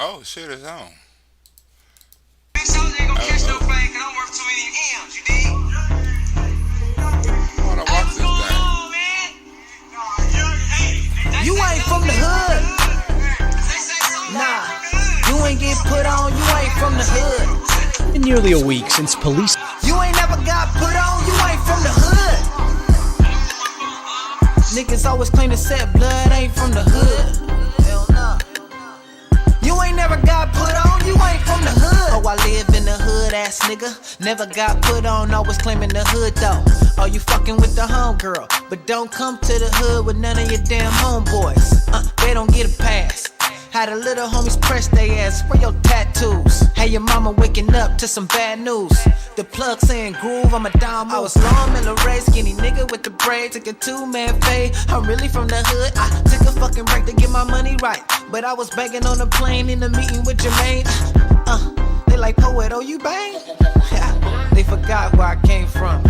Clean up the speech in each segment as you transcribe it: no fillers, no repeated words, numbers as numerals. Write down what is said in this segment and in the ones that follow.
Oh, shit, it's on. Big soldier ain't gonna catch no Oh, fame, cause I'm worth too many M's, you dig? I wanna Hey, watch what's this going thing. on, man? Hey, You ain't from the hood. Nah, you ain't get put on, you ain't from the hood. Been nearly a week since police You ain't never got put on, you ain't from the hood. Niggas always claim to set blood, ain't from the hood. Hell nah. You ain't never got put on, you ain't from the hood. Oh, I live in the hood, ass nigga. Never got put on, always claiming the hood though. Oh, you fucking with the homegirl, but don't come to the hood with none of your damn homeboys. They don't get a pass. How the little homies press they ass, where your tattoos? Hey, your mama waking up to some bad news. The plug saying groove, I'm a dime. I was long in the race, skinny nigga with the braid, took a 2-man fade. I'm really from the hood, I took a fucking break to get my money right. But I was banging on the plane in the meeting with Jermaine. They like, poet, oh you bang? They forgot where I came from.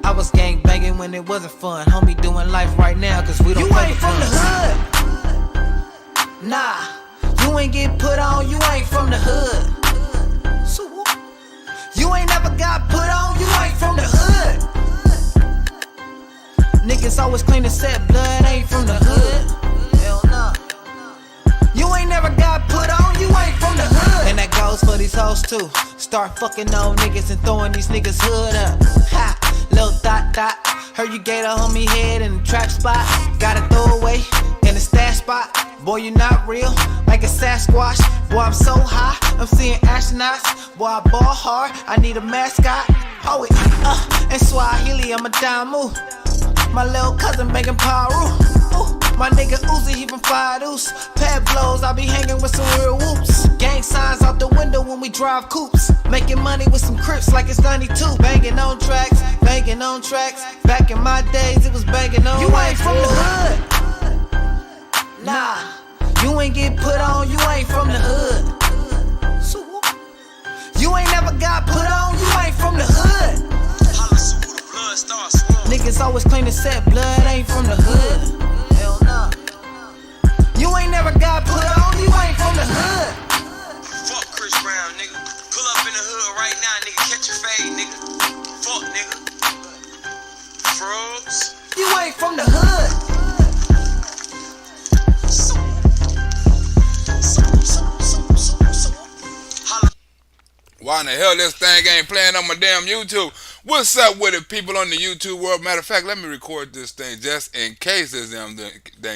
I was gang banging when it wasn't fun. Homie doing life right now, cause we don't You play ain't the from the hood. Nah, you ain't get put on, you ain't from the hood. So what? You ain't never got put on, you ain't from the hood. Niggas always claim to set blood, ain't from the hood. Hell nah. You ain't never got put on, you ain't from the hood. And that goes for these hoes too. Start fucking on niggas and throwing these niggas hood up. Ha, lil dot dot. Heard you gave a homie head in the trap spot. Got a throwaway in the stash spot. Boy, you not real, like a Sasquatch. Boy, I'm so high, I'm seeing astronauts. Boy, I ball hard, I need a mascot. Oh, it, and Swahili, I'm a damu. My little cousin making paru. My nigga Uzi, he from Fire Deuce. Pad blows, I be hanging with some real whoops. Gang signs out the window when we drive coupes. Making money with some crips like it's 92. Banging on tracks, banging on tracks. Back in my days, it was banging on. You ain't from the hood. Nah, you ain't get put on, you ain't from the hood. So what? You ain't never got put on, you ain't from the hood. Niggas always claim to set blood, ain't from the hood. Hell nah. You ain't never got put on, you ain't from the hood. Fuck Chris Brown, nigga. Pull up in the hood right now, nigga. Catch a fade, nigga. Fuck, nigga. Frogs. You ain't from the hood. Why in the hell this thing ain't playing on my damn YouTube? What's up with it, people on the YouTube world? Matter of fact, let me record this thing just in case this damn thing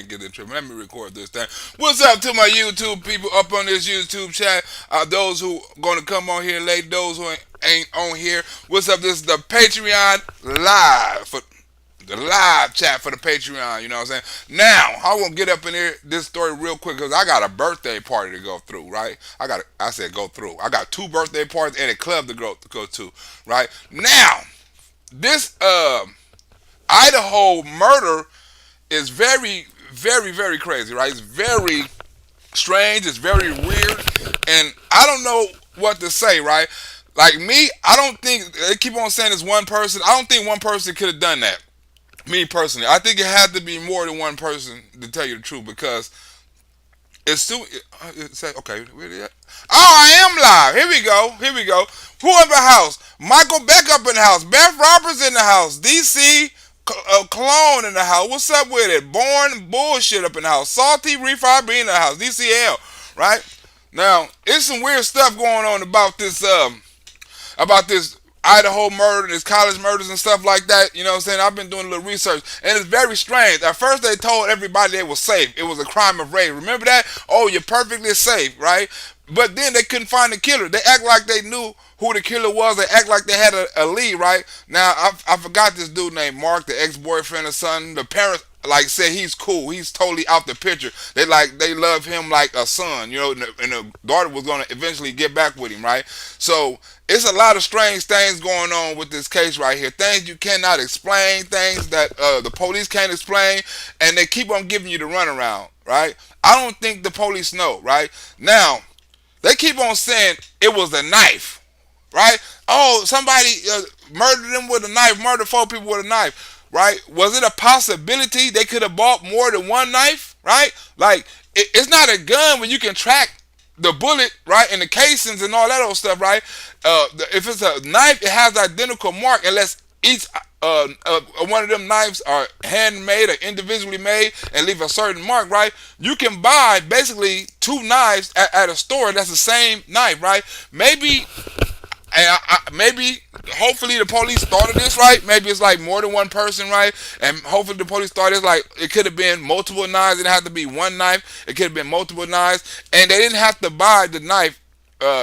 get in trouble. Let me record this thing. What's up to my YouTube people up on this YouTube chat? Those who gonna come on here late, those who ain't on here. What's up? This is the Patreon live for the live chat for the Patreon, you know what I'm saying? Now, I want to get up in here, this story real quick, because I got a birthday party to go through, right? I said go through. I got 2 birthday parties and a club to go to, right? Now, this Idaho murder is very, very, very crazy, right? It's very strange, it's very weird, and I don't know what to say, right? Like me, I don't think, they keep on saying it's one person. I don't think one person could have done that. Me personally, I think it had to be more than one person, to tell you the truth, because it's too. Say okay, really? Oh, I am live. Here we go. Here we go. Who in the house? Michael Beck up in the house. Beth Roberts in the house. DC Cologne in the house. What's up with it? Born Bullshit up in the house. Salty Refi B in the house. DCL. Right now, it's some weird stuff going on about this. About this Idaho murder, this college murders and stuff like that. You know what I'm saying? I've been doing a little research, and it's very strange. At first, they told everybody they was safe. It was a crime of rape. Remember that? Oh, you're perfectly safe, right? But then they couldn't find the killer. They act like they knew who the killer was. They act like they had a lead, right? Now, I forgot this dude named Mark, the ex-boyfriend or something. The parents like said he's cool. He's totally out the picture. They love him like a son, you know, and the daughter was gonna eventually get back with him, right? So it's a lot of strange things going on with this case right here. Things you cannot explain, things that the police can't explain, and they keep on giving you the runaround, right? I don't think the police know, right? Now, they keep on saying it was a knife, right? Oh, somebody murdered them with a knife, murdered 4 people with a knife, right? Was it a possibility they could have bought more than one knife, right? Like, it's not a gun when you can track the bullet, right, and the casings and all that old stuff, right? If it's a knife, it has the identical mark unless each one of them knives are handmade or individually made and leave a certain mark, right? You can buy basically two knives at a store that's the same knife, right? Maybe, maybe, hopefully the police started this, right? Maybe it's like more than one person, right? And hopefully the police started this, like it could have been multiple knives. It didn't have to be one knife. It could have been multiple knives, and they didn't have to buy the knife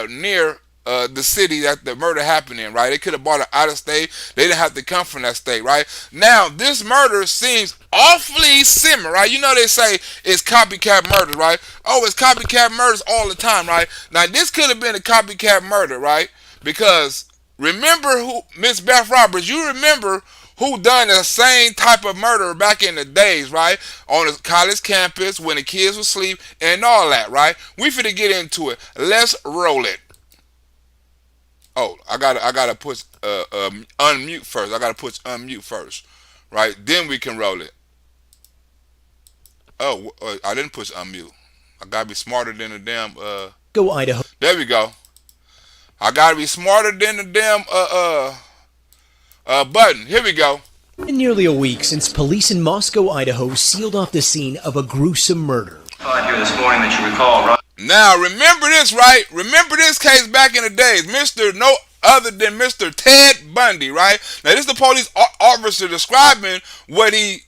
near the city that the murder happened in, right? They could have bought it out of state. They didn't have to come from that state, right? Now, this murder seems awfully similar, right? You know they say it's copycat murder, right? Oh, it's copycat murders all the time, right? Now, this could have been a copycat murder, right? Because remember who, Miss Beth Roberts, you remember who done the same type of murder back in the days, right? On the college campus when the kids were asleep and all that, right? We finna get into it. Let's roll it. Oh, I gotta push unmute first. I gotta push unmute first, right? Then we can roll it. Oh, I didn't push unmute. I gotta be smarter than the damn. Go Idaho. There we go. I gotta be smarter than the damn button. Here we go. In nearly a week since police in Moscow, Idaho sealed off the scene of a gruesome murder. Here this morning that you recall, right? Now, remember this, right? Remember this case back in the days. Mr. No other than Mr. Ted Bundy, right? Now, this is the police officer describing what he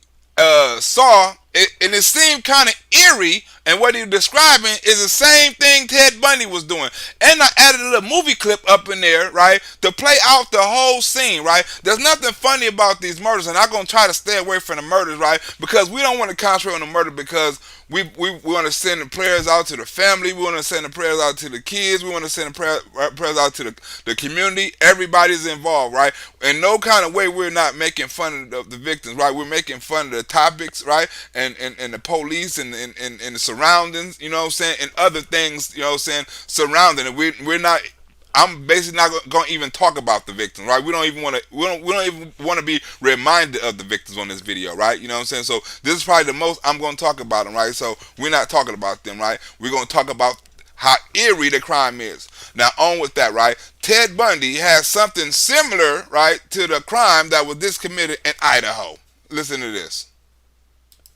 saw, and it seemed kind of eerie, and what he was describing is the same thing Ted Bundy was doing. And I added a little movie clip up in there, right, to play out the whole scene, right? There's nothing funny about these murders, and I'm going to try to stay away from the murders, right, because we don't want to concentrate on the murder, because we want to send the prayers out to the family, we want to send the prayers out to the kids, we want to send the prayers out to the community. Everybody's involved, right? In no kind of way we're not making fun of the victims, right? We're making fun of the topics, right? And the police and the surroundings, you know what I'm saying, and other things, you know what I'm saying, surrounding it. We're not. I'm basically not going to even talk about the victims, right? We don't even want to. We don't even want to be reminded of the victims on this video, right? You know what I'm saying. So this is probably the most I'm going to talk about them, right? So we're not talking about them, right? We're going to talk about how eerie the crime is. Now on with that, right? Ted Bundy has something similar, right, to the crime that was committed in Idaho. Listen to this.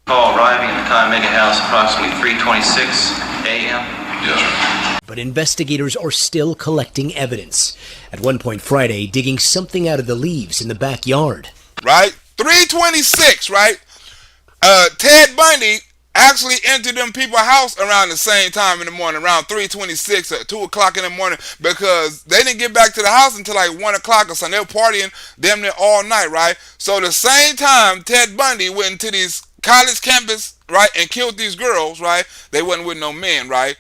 Call arriving at the Conmega house approximately 3:26 a.m. Yes. But investigators are still collecting evidence. At one point Friday, digging something out of the leaves in the backyard. Right? 3:26, right? Ted Bundy actually entered them people's house around the same time in the morning, around 3:26 or 2 o'clock in the morning, because they didn't get back to the house until like 1 o'clock or something. They were partying damn near all night, right? So the same time Ted Bundy went into these college campus, right, and killed these girls, right? They wasn't with no men, right?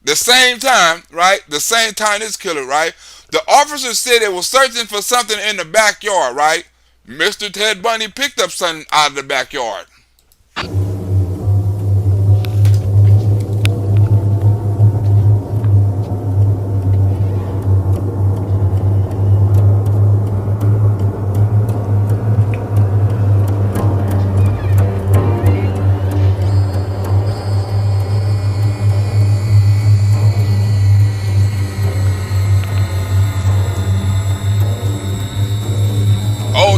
The same time, right? The same time this killer, right? The officers said they were searching for something in the backyard, right? Mr. Ted Bundy picked up something out of the backyard.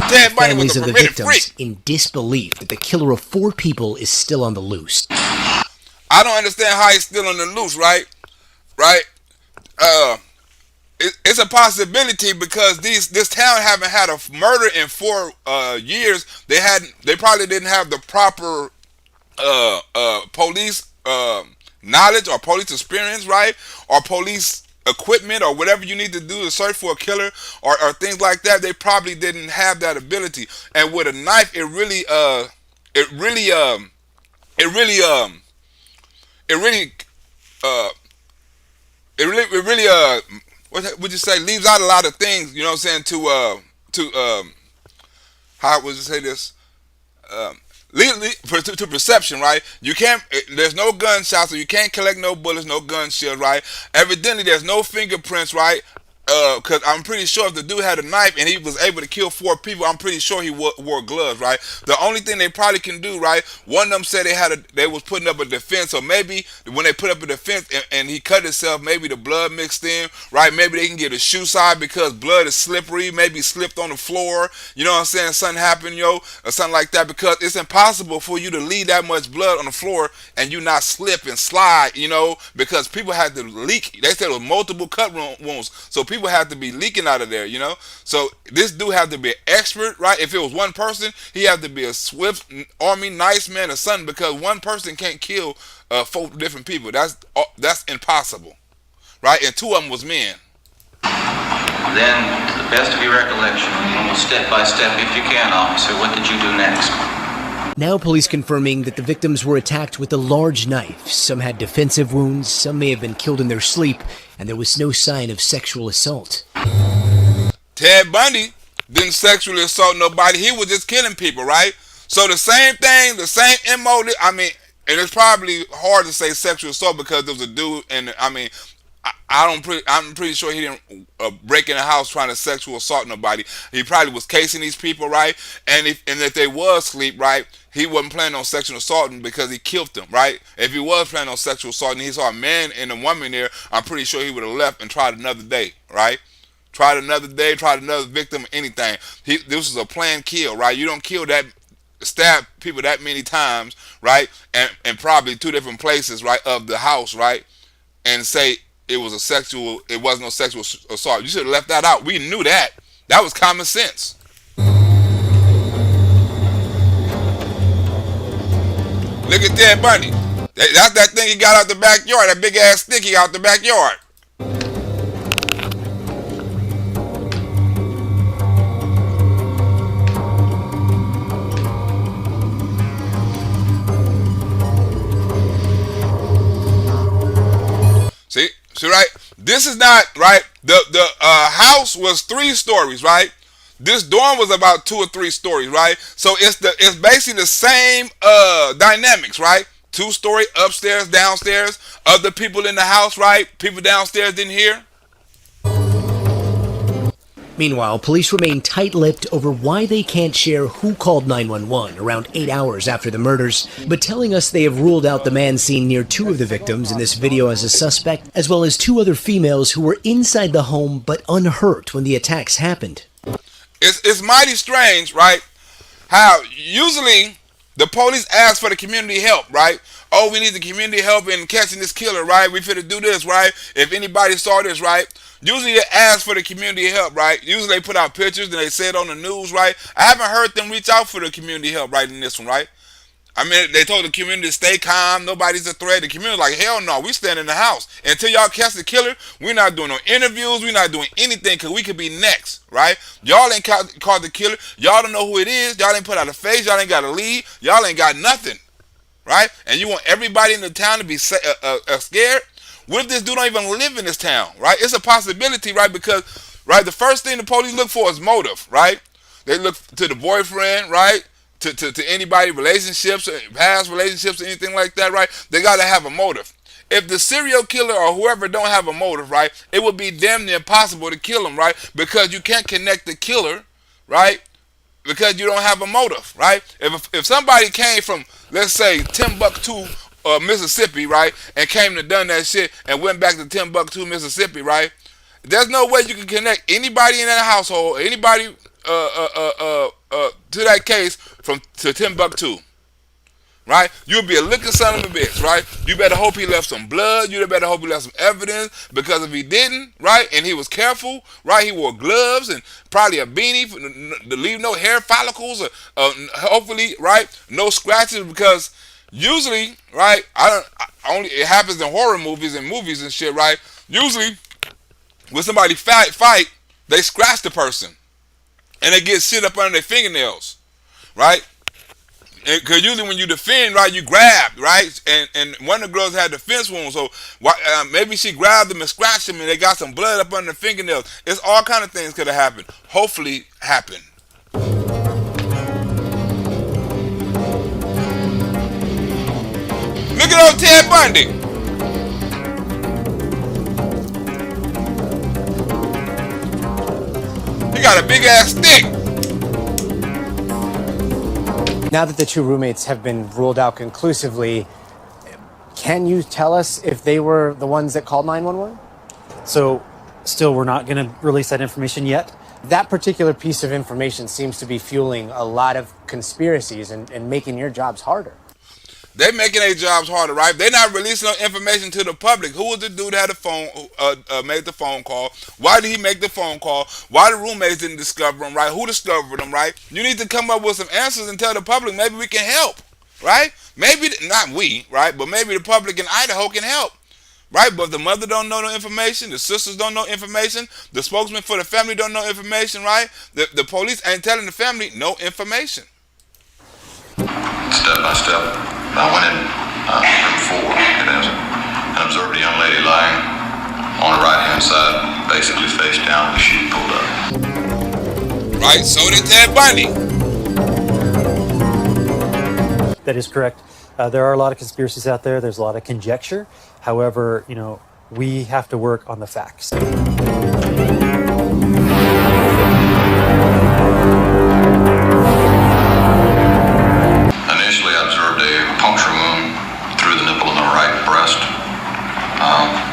Ted Bundy Families was a of the permitted victims freak. in disbelief that the killer of 4 people is still on the loose. I don't understand how he's still on the loose, right? Right? It's a possibility because this town haven't had a murder in 4 years. They probably didn't have the proper police knowledge or police experience, right? Or police equipment or whatever you need to do to search for a killer or things like that. They probably didn't have that ability. And with a knife, it really what would you say, leaves out a lot of things, you know what I'm saying, to how would you say this, to perception, right? You can't, there's no gunshot, so you can't collect no bullets, no gun shells, right? Evidently there's no fingerprints, right? because I'm pretty sure if the dude had a knife and he was able to kill 4 people, I'm pretty sure he wore gloves, right? The only thing they probably can do, right? One of them said they was putting up a defense, so maybe when they put up a defense and he cut himself, maybe the blood mixed in, right? Maybe they can get a shoe side because blood is slippery. Maybe slipped on the floor. You know what I'm saying? Something happened, or something like that. Because it's impossible for you to leave that much blood on the floor and you not slip and slide, because people had to leak. They said it was multiple cut wounds, so people had to be leaking out of there, So this dude had to be an expert, right? If it was one person, he had to be a swift army, nice man or something, because one person can't kill 4 different people. That's impossible, right? And 2 of them was men. Then, to the best of your recollection, almost step by step, if you can, officer, what did you do next? Now police confirming that the victims were attacked with a large knife. Some had defensive wounds, some may have been killed in their sleep, and there was no sign of sexual assault. Ted Bundy didn't sexually assault nobody. He was just killing people, right? So the same thing, the same MO. I mean, and it's probably hard to say sexual assault because there was a dude, and I mean, I'm pretty sure he didn't break in the house trying to sexual assault nobody. He probably was casing these people, right? And if they was asleep, right, he wasn't planning on sexual assaulting because he killed them, right? If he was planning on sexual assaulting, he saw a man and a woman there, I'm pretty sure he would have left and tried another day, right? Tried another day, tried another victim, anything. This was a planned kill, right? You don't stab people that many times, right? And probably 2 different places, right, of the house, right? And say it wasn't no sexual assault. You should have left that out. We knew that. That was common sense. Look at Ted Bundy. That's that thing he got out the backyard, that big ass stick he got out the backyard. See, right? This is not, right? The house was 3 stories, right? This dorm was about 2 or 3 stories, right? So it's basically the same dynamics, right? 2-story, upstairs, downstairs, other people in the house, right? People downstairs didn't hear. Meanwhile, police remain tight-lipped over why they can't share who called 911 around 8 hours after the murders, but telling us they have ruled out the man seen near 2 of the victims in this video as a suspect, as well as 2 other females who were inside the home but unhurt when the attacks happened. It's mighty strange, right? How usually the police ask for the community help, right? Oh, we need the community help in catching this killer, right? We finna do this, right? If anybody saw this, right? Usually they ask for the community help, right? Usually they put out pictures and they say it on the news, right? I haven't heard them reach out for the community help right in this one, right? I mean, they told the community to stay calm, nobody's a threat. The community like, hell no, we stand in the house. Until y'all catch the killer, we're not doing no interviews, we're not doing anything because we could be next, right? Y'all ain't caught the killer, y'all don't know who it is, y'all ain't put out a face, y'all ain't got a lead, y'all ain't got nothing, right? And you want everybody in the town to be scared? What if this dude don't even live in this town, right? It's a possibility, right? Because, right, the first thing the police look for is motive, right? They look to the boyfriend, right? To anybody, relationships, past relationships, anything like that, right? They got to have a motive. If the serial killer or whoever don't have a motive, right, it would be damn near impossible to kill him, right? Because you can't connect the killer, right? Because you don't have a motive, right? If somebody came from, let's say, Timbuktu, Mississippi, right, and came and done that shit and went back to Timbuktu, Mississippi, right, there's no way you can connect anybody in that household, anybody to that case to Timbuktu, right? You'll be a licking son of a bitch, right? You better hope he left some blood. You better hope he left some evidence, because if he didn't, right, and he was careful, right, he wore gloves and probably a beanie to leave no hair follicles, or hopefully, right, no scratches, because usually, right, it happens in horror movies and movies and shit, right? Usually, when somebody fight, they scratch the person, and they get shit up under their fingernails, right? Because usually when you defend, right, you grab, right? And one of the girls had defense wounds, so maybe she grabbed them and scratched them, and they got some blood up under their fingernails. It's all kind of things could have happened. Hopefully, happened. Look at old Ted Bundy. got a big ass stick. Now that the two roommates have been ruled out conclusively, can you tell us if they were the ones that called 911? So, still, we're not going to release that information yet. That particular piece of information seems to be fueling a lot of conspiracies and making your jobs harder. They making their jobs harder, right? They're not releasing no information to the public. Who was the dude that had the phone, made the phone call? Why did he make the phone call? Why the roommates didn't discover him, right? Who discovered him, right? You need to come up with some answers and tell the public maybe we can help, right? Maybe, not we, right? But maybe the public in Idaho can help, right? But the mother don't know no information. The sisters don't know information. The spokesman for the family don't know information, right? The police ain't telling the family no information. Step by step, I went in room 4 and observed a young lady lying on the right-hand side, basically face down with the sheet pulled up. Right? So did Ted Bundy. That is correct. There are a lot of conspiracies out there. There's a lot of conjecture. However, we have to work on the facts. Initially, I observed a puncture wound through the nipple in the right breast.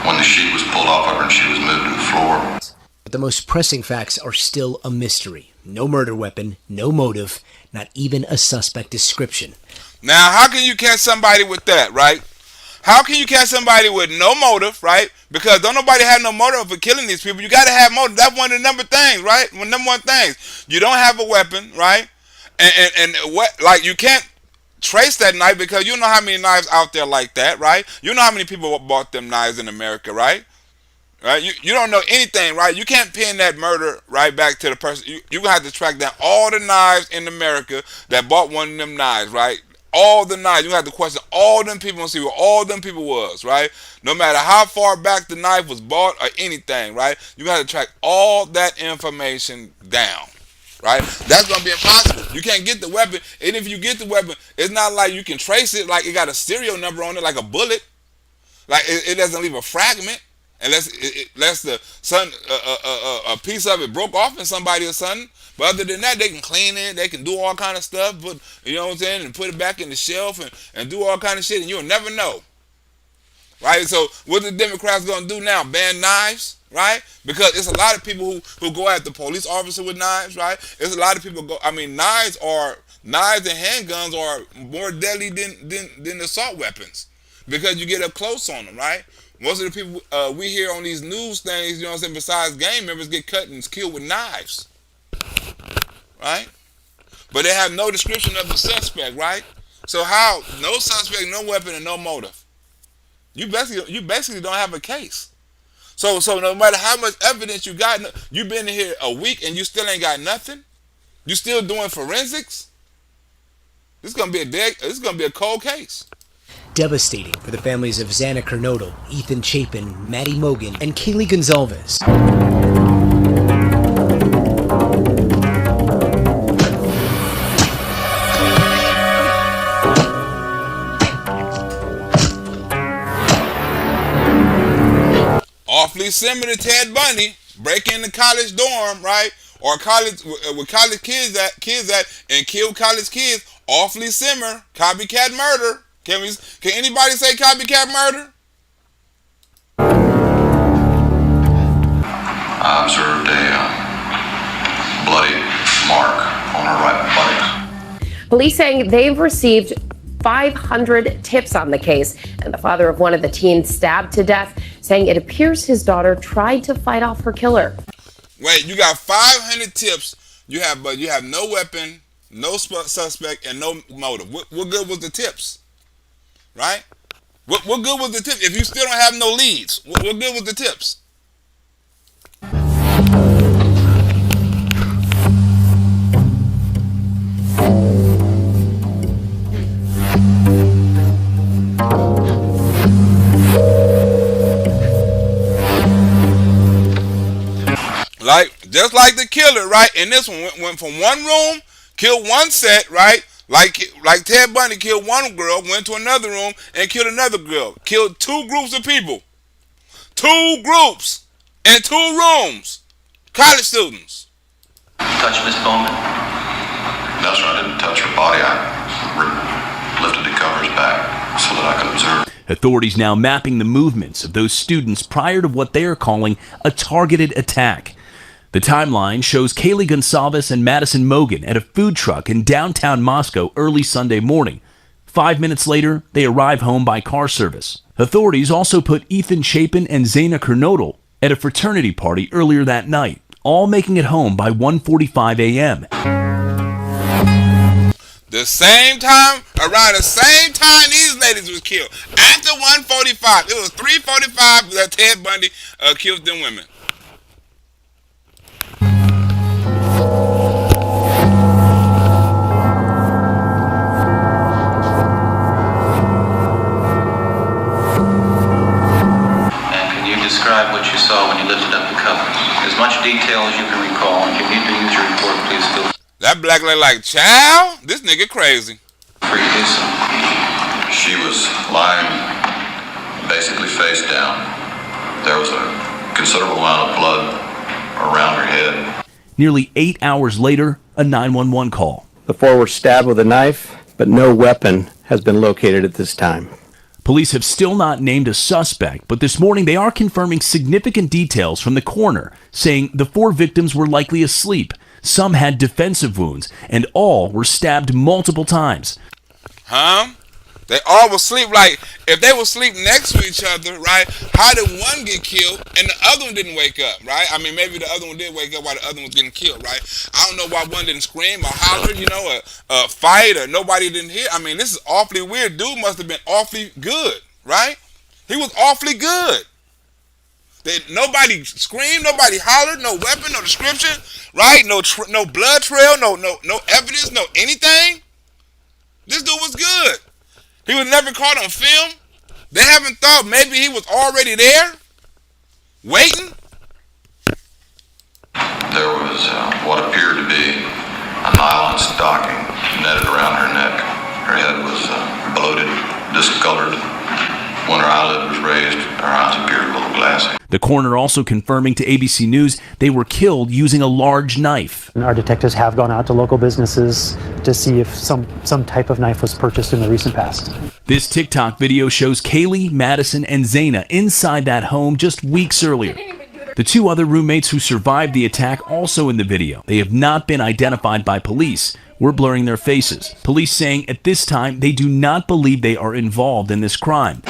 When the sheet was pulled off of her and she was moved to the floor. But the most pressing facts are still a mystery. No murder weapon, no motive, not even a suspect description. Now, how can you catch somebody with that, right? How can you catch somebody with no motive, right? Because don't nobody have no motive for killing these people. You got to have motive. That's one of the number things, right? Number one things. You don't have a weapon, right? And what, like, you can't trace that knife because you know how many knives out there like that, right? You know how many people bought them knives in America, right? Right? You don't know anything, right? You can't pin that murder right back to the person. You're going to have to track down all the knives in America that bought one of them knives, right? All the knives. You have to question all them people and see who all them people was, right? No matter how far back the knife was bought or anything, right? You got to track all that information down, right? That's going to be impossible. You can't get the weapon. And if you get the weapon, it's not like you can trace it like it got a serial number on it like a bullet. Like it doesn't leave a fragment unless the a piece of it broke off in somebody or something. But other than that, they can clean it, they can do all kind of stuff, put, you know what I'm saying, and put it back in the shelf and do all kind of shit, and you'll never know. Right? So what the Democrats gonna do now? Ban knives, right? Because it's a lot of people who go after police officer with knives, right? It's a lot of people knives and handguns are more deadly than assault weapons. Because you get up close on them, right? Most of the people we hear on these news things, you know what I'm saying, besides gang members, get cut and killed with knives. Right? But they have no description of the suspect, right? So how? No suspect, no weapon, and no motive. You basically don't have a case. So no matter how much evidence you got, you've been here a week and you still ain't got nothing. You still doing forensics. This is gonna be a cold case. Devastating for the families of Xana Kernodle, Ethan Chapin, Maddie Mogan, and Kaylee Gonzalez. Awfully similar to Ted Bundy, break in the college dorm, right? Or college with college kids at and kill college kids. Awfully similar. Copycat murder. Can anybody say copycat murder? I observed a bloody mark on her right buttocks. Police saying they've received 500 tips on the case, and the father of one of the teens stabbed to death, saying it appears his daughter tried to fight off her killer. Wait, you got 500 tips, but you have no weapon, no suspect, and no motive. What good was the tips? Right? What good was the tips if you still don't have no leads? What good was the tips? Just like the killer, right? And this one went from one room, killed one set, right? Like Ted Bundy killed one girl, went to another room and killed another girl. Killed two groups of people. 2 groups in 2 rooms. College students. Touch Miss Bowman? No, sir, I didn't touch her body. I lifted the covers back so that I could observe. Authorities now mapping the movements of those students prior to what they are calling a targeted attack. The timeline shows Kaylee Gonsalves and Madison Mogan at a food truck in downtown Moscow early Sunday morning. 5 minutes later, they arrive home by car service. Authorities also put Ethan Chapin and Zaina Kernodle at a fraternity party earlier that night, all making it home by 1:45 a.m. The same time, around the same time these ladies was killed. After 1:45, it was 3:45 that Ted Bundy killed them women. Describe what you saw when you lifted up the covers. As much detail as you can recall, and if you need to use your report, please feel That black lady like, child, this nigga crazy. free to do so. She was lying basically face down. There was a considerable amount of blood around her head. Nearly 8 hours later, a 911 call. The four were stabbed with a knife, but no weapon has been located at this time. Police have still not named a suspect, but this morning they are confirming significant details from the coroner, saying the four victims were likely asleep, some had defensive wounds, and all were stabbed multiple times. Huh? They all was asleep. Like, if they were asleep next to each other, right, how did one get killed and the other one didn't wake up, right? I mean, maybe the other one did wake up while the other one was getting killed, right? I don't know why one didn't scream or holler, you know, a fight, or nobody didn't hear. I mean, this is awfully weird. Dude must have been awfully good, right? He was awfully good. Nobody screamed, nobody hollered, no weapon, no description, right? No blood trail, no evidence, no anything. This dude was good. He was never caught on film. They haven't thought maybe he was already there, waiting. There was what appeared to be a nylon stocking netted around her neck. Her head was bloated, discolored. When her eyelid was raised, her eyes appeared a little glassy. The coroner also confirming to ABC News they were killed using a large knife. And our detectives have gone out to local businesses to see if some type of knife was purchased in the recent past. This TikTok video shows Kaylee, Madison, and Zaina inside that home just weeks earlier. The two other roommates who survived the attack also in the video. They have not been identified by police. We're blurring their faces. Police saying at this time they do not believe they are involved in this crime.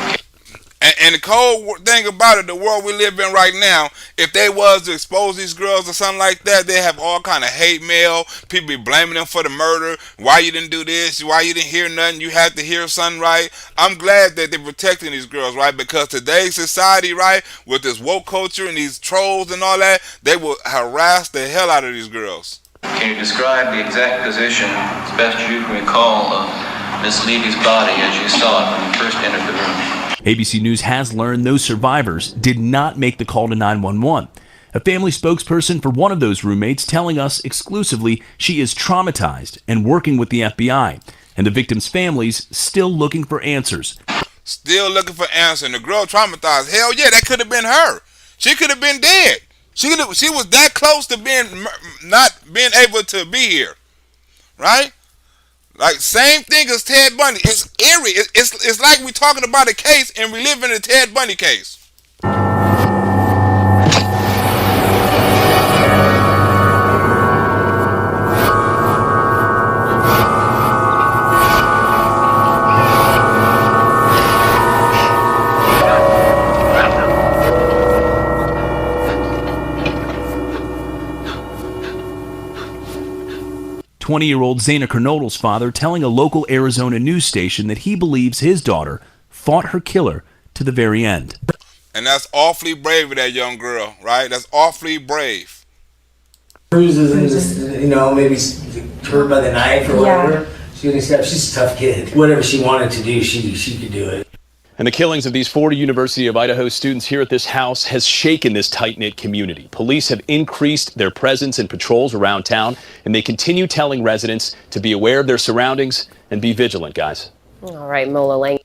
And the cold thing about it, the world we live in right now, if they was to expose these girls or something like that, they have all kind of hate mail. People be blaming them for the murder. Why you didn't do this? Why you didn't hear nothing? You had to hear something, right? I'm glad that they're protecting these girls, right? Because today's society, right, with this woke culture and these trolls and all that, they will harass the hell out of these girls. Can you describe the exact position, as best as you can recall, of Miss Levy's body as you saw it when you first entered the room? ABC News has learned those survivors did not make the call to 911. A family spokesperson for one of those roommates telling us exclusively she is traumatized and working with the FBI, and the victims' families still looking for answers. Still looking for answers. And the girl traumatized. Hell yeah, that could have been her. She could have been dead. She was that close to not being able to be here, right? Like, same thing as Ted Bundy. It's eerie. It's like we're talking about a case and we live in a Ted Bundy case. 20-year-old Zaina Kernodle's father telling a local Arizona news station that he believes his daughter fought her killer to the very end. And that's awfully brave of that young girl, right? That's awfully brave. Bruises and just, maybe hurt by the knife or whatever. She's a tough kid. Whatever she wanted to do, she could do it. And the killings of these 4 University of Idaho students here at this house has shaken this tight-knit community. Police have increased their presence and patrols around town, and they continue telling residents to be aware of their surroundings and be vigilant, guys. All right, Mola Lang.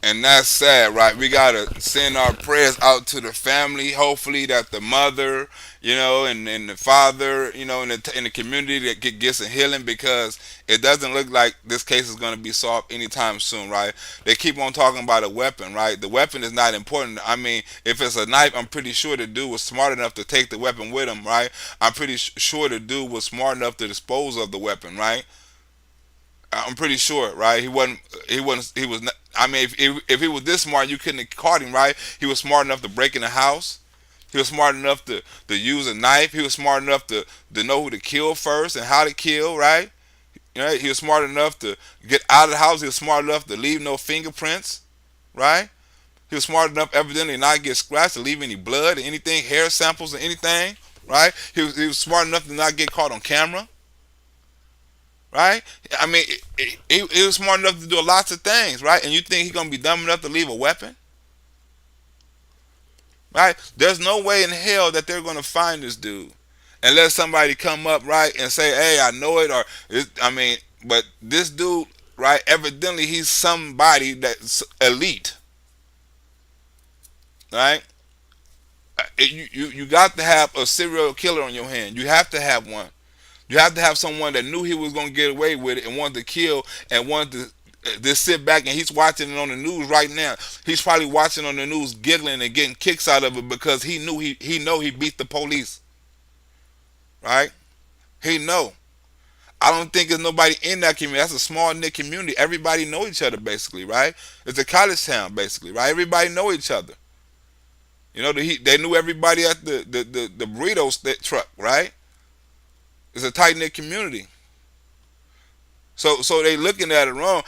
And that's sad, right? We gotta send our prayers out to the family. Hopefully, that the mother, and the father, in the community that gets a healing, because it doesn't look like this case is gonna be solved anytime soon, right? They keep on talking about a weapon, right? The weapon is not important. I mean, if it's a knife, I'm pretty sure the dude was smart enough to take the weapon with him, right? I'm pretty sure the dude was smart enough to dispose of the weapon, right? I'm pretty sure, right? He wasn't. He wasn't. He was. Not, I mean, if he was this smart, you couldn't have caught him, right? He was smart enough to break in the house. He was smart enough to use a knife. He was smart enough to know who to kill first and how to kill, right? He was smart enough to get out of the house. He was smart enough to leave no fingerprints, right? He was smart enough, evidently, not get scratched, to leave any blood or anything, hair samples or anything, right? He was smart enough to not get caught on camera. Right? I mean, he was smart enough to do lots of things, right? And you think he's gonna be dumb enough to leave a weapon, right? There's no way in hell that they're gonna find this dude unless somebody come up, right, and say, "Hey, I know it," or I mean, but this dude, right? Evidently, he's somebody that's elite, right? You got to have a serial killer on your hand. You have to have one. You have to have someone that knew he was going to get away with it and wanted to kill and wanted to just sit back, and he's watching it on the news right now. He's probably watching on the news, giggling and getting kicks out of it because he knew he beat the police, right? He know. I don't think there's nobody in that community. That's a small knit community. Everybody know each other basically, right? It's a college town basically, right? Everybody know each other. They knew everybody at the burrito truck, right? It's a tight knit community. So they looking at it wrong.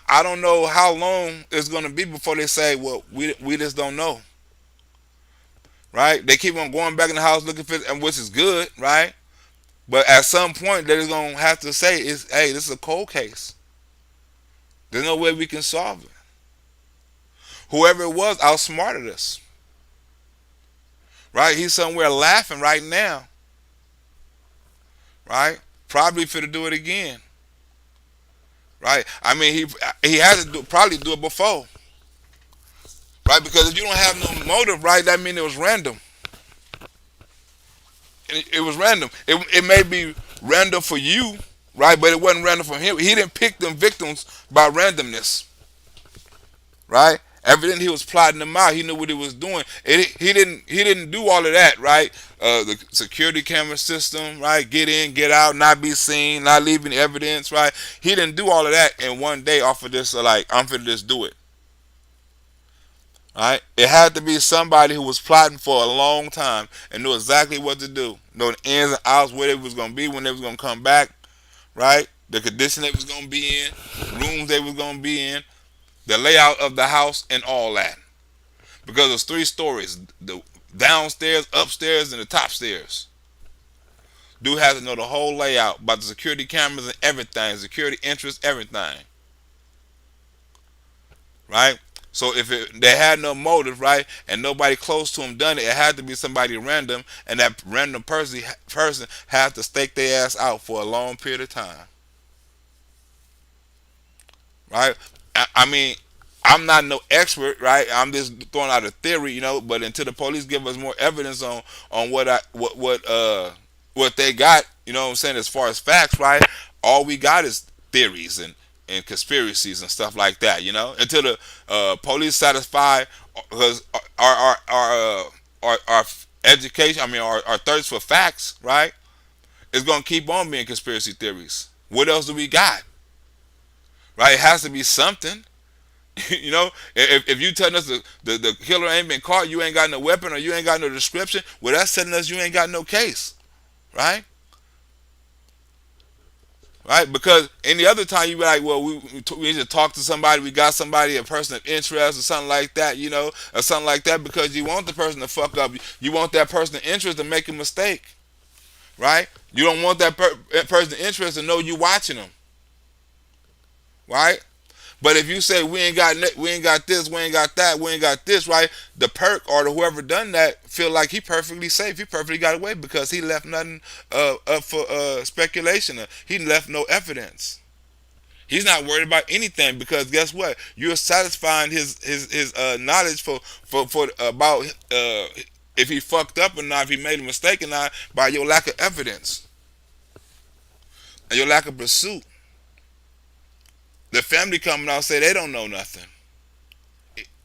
I don't know how long it's gonna be before they say, well, we just don't know, right? They keep on going back in the house looking for it, and which is good, right? But at some point they're just gonna have to say, hey, this is a cold case. There's no way we can solve it. Whoever it was outsmarted us, right? He's somewhere laughing right now, right? Probably for to do it again, right? I mean, he had to probably do it before, right? Because if you don't have no motive, right, that means it was random. It was random. It may be random for you, right? But it wasn't random for him. He didn't pick them victims by randomness, right? Evidently he was plotting them out. He knew what he was doing. He didn't do all of that, right? The security camera system, right? Get in, get out, not be seen, not leaving evidence, right? He didn't do all of that in one day off of this, like, I'm finna just do it. Right? It had to be somebody who was plotting for a long time and knew exactly what to do. Know the ins and outs, where they was gonna be, when they was gonna come back, right? The condition they was gonna be in, rooms they was gonna be in, the layout of the house, and all that. Because there's 3 stories: the downstairs, upstairs, and the top stairs. Dude has to know the whole layout about the security cameras and everything, security interests, everything. Right? So if they had no motive, right, and nobody close to him done it, it had to be somebody random, and that random person had to stake their ass out for a long period of time. Right? I mean, I'm not no expert, right? I'm just throwing out a theory, but until the police give us more evidence on what they got, what I'm saying, as far as facts, right? All we got is theories and conspiracies and stuff like that, until the police satisfy, because our education, I mean, our thirst for facts, right, is going to keep on being conspiracy theories. What else do we got? Right? It has to be something. If you telling us the killer ain't been caught, you ain't got no weapon, or you ain't got no description, well, that's telling us you ain't got no case, right? Right? Because any other time you be like, well, we need to talk to somebody, we got somebody, a person of interest or something like that, or something like that, because you want the person to fuck up. You want that person of interest to make a mistake, right? You don't want that person of interest to know you watching them, right? But if you say we ain't got this, we ain't got that, we ain't got this, right? The perk or the whoever done that feel like he perfectly safe. He perfectly got away because he left nothing up for speculation. He left no evidence. He's not worried about anything because guess what? You're satisfying his knowledge for about if he fucked up or not, if he made a mistake or not, by your lack of evidence and your lack of pursuit. The family coming out and say they don't know nothing,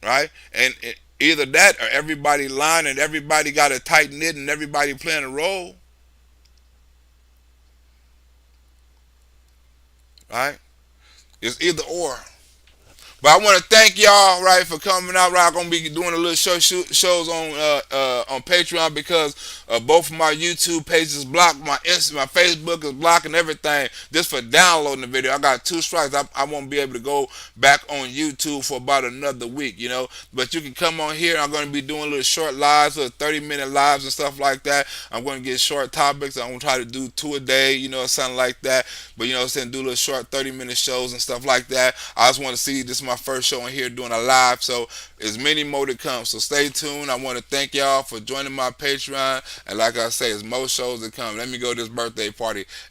right? And either that or everybody lying and everybody got a tight knit and everybody playing a role, right? It's either or. But I want to thank y'all, right, for coming out. Right, I'm gonna be doing a little shows on Patreon because both of my YouTube pages blocked, my Facebook is blocked, and everything just for downloading the video. I got 2 strikes. I won't be able to go back on YouTube for about another week, you know. But you can come on here. I'm gonna be doing little short lives, little 30-minute lives and stuff like that. I'm gonna get short topics. I'm gonna try to do 2 a day, you know, something like that. But you know, saying do little short 30-minute shows and stuff like that. I just want to see this. My first show in here doing a live, so there's many more to come, so stay tuned. I want to thank y'all for joining my Patreon, and like I say, there's more shows to come. Let me go to this birthday party.